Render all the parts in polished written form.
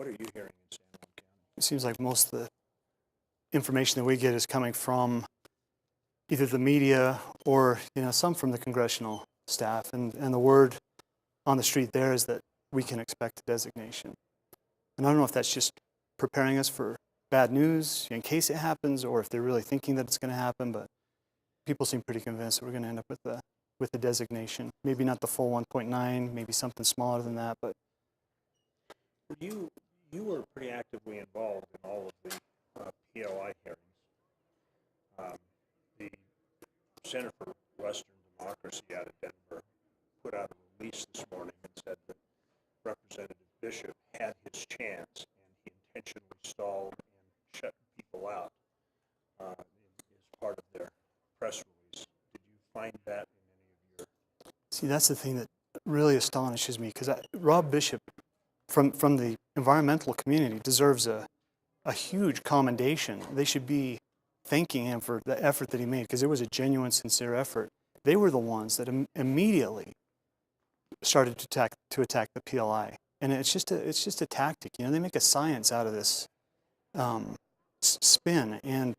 What are you hearing in San Juan County? It seems like most of the information that we get is coming from either the media or some from the congressional staff, and the word on the street there is that we can expect a designation. And I don't know if that's just preparing us for bad news in case it happens, or if they're really thinking that it's going to happen, but people seem pretty convinced that we're going to end up with the designation. Maybe not the full 1.9, maybe something smaller than that, but You were pretty actively involved in all of the PLI hearings. The Center for Western Democracy out of Denver put out a release this morning and said that Representative Bishop had his chance and he intentionally stalled and shut people out as part of their press release. Did you find that in any of your... See, that's the thing that really astonishes me, because Rob Bishop from the environmental community deserves a huge commendation. They should be thanking him for the effort that he made, because it was a genuine, sincere effort. They were the ones that immediately started to attack the PLI, and it's just a tactic. They make a science out of this spin and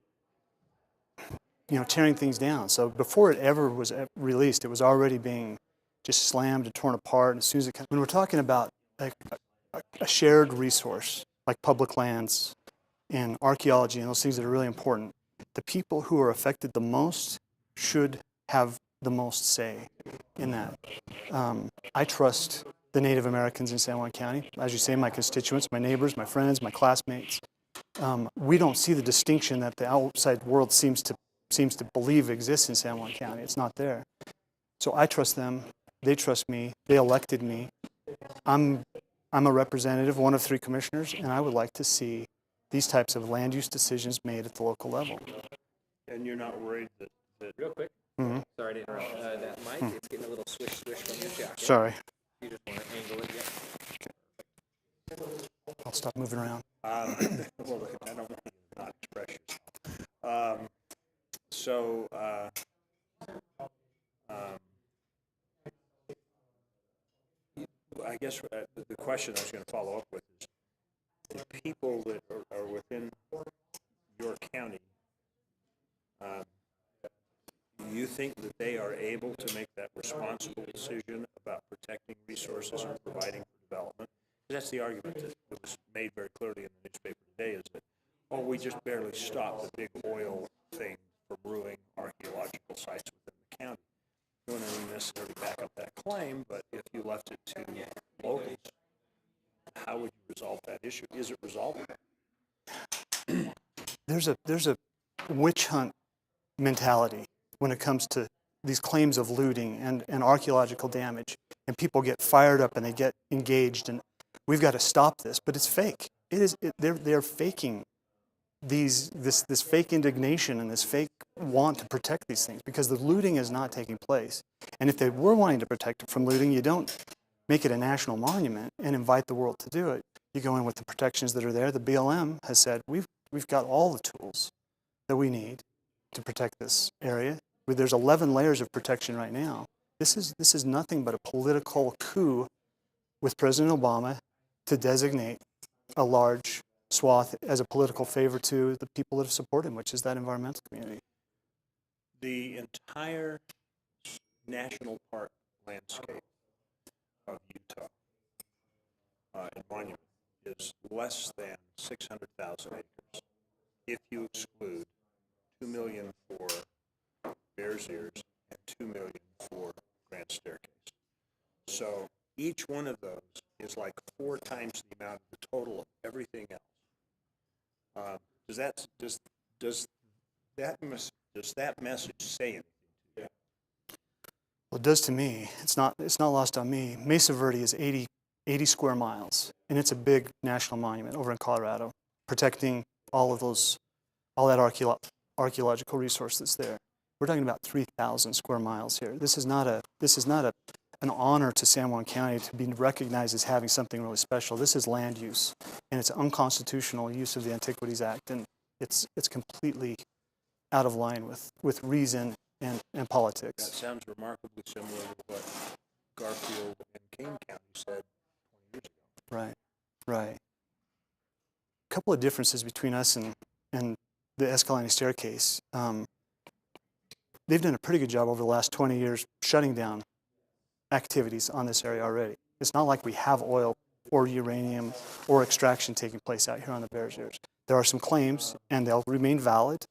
tearing things down. So before it ever was released, it was already being just slammed and torn apart. And as soon as when we're talking about a shared resource like public lands and archaeology and those things that are really important, the people who are affected the most should have the most say in that. I trust the Native Americans in San Juan County, as you say, my constituents, my neighbors, my friends, my classmates. We don't see the distinction that the outside world seems to believe exists in San Juan County. It's not there. So I trust them. They trust me. They elected me. I'm a representative, one of 3 commissioners, and I would like to see these types of land use decisions made at the local level. And you're not worried that... Real quick, Mm-hmm. sorry to interrupt. That mic, it's getting a little swish from your jacket. Sorry. You just want to angle it, I'll stop moving around. Well, I don't want you to not express yourself. So, I guess the question I was going to follow up with is, the people that are within your county, do you think that they are able to make that responsible decision about protecting resources and providing for development? That's the argument that was made very clearly in the newspaper today, is that, we just barely stopped the big oil thing from ruining archaeological sites within the county. You don't necessarily back up that claim, but if you left it to locals, how would you resolve that issue? Is it resolvable? There's a witch hunt mentality when it comes to these claims of looting and archaeological damage, and people get fired up and they get engaged, and we've got to stop this, but it's fake. They're faking this fake indignation and this fake want to protect these things, because the looting is not taking place. And if they were wanting to protect it from looting, you don't make it a national monument and invite the world to do it. You go in with the protections that are there. The BLM has said we've got all the tools that we need to protect this area. There's 11 layers of protection right now. This is nothing but a political coup with President Obama to designate a large swath as a political favor to the people that have supported him, which is that environmental community. The entire national park landscape of Utah and monument is less than 600,000 acres if you exclude 2 million for Bears Ears and 2 million for Grand Staircase. So each one of those is like 4 times the amount of the total of everything else. Does that message say anything to you? Well, it does to me. It's not lost on me. Mesa Verde is 80 square miles, and it's a big national monument over in Colorado, protecting all that archaeological resource that's there. We're talking about 3,000 square miles here. This is not an honor to San Juan County to be recognized as having something really special. This is land use, and it's unconstitutional use of the Antiquities Act, and it's completely out of line with reason and politics. That sounds remarkably similar to what Garfield and Kane County said 20 years ago. Right. couple of differences between us and the Escalante staircase. They've done a pretty good job over the last 20 years shutting down activities on this area already. It's not like we have oil or uranium or extraction taking place out here on the Bears Ears. There are some claims, and they'll remain valid.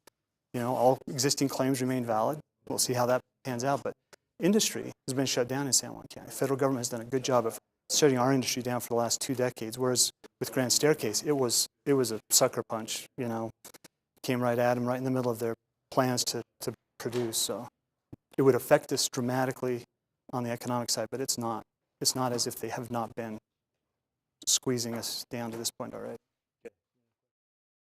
You know, all existing claims remain valid. We'll see how that pans out. But industry has been shut down in San Juan County. The federal government has done a good job of shutting our industry down for the last 2 decades, whereas with Grand Staircase, it was a sucker punch, you know. Came right at them, right in the middle of their plans to produce. So it would affect us dramatically on the economic side, but it's not. It's not as if they have not been squeezing us down to this point already.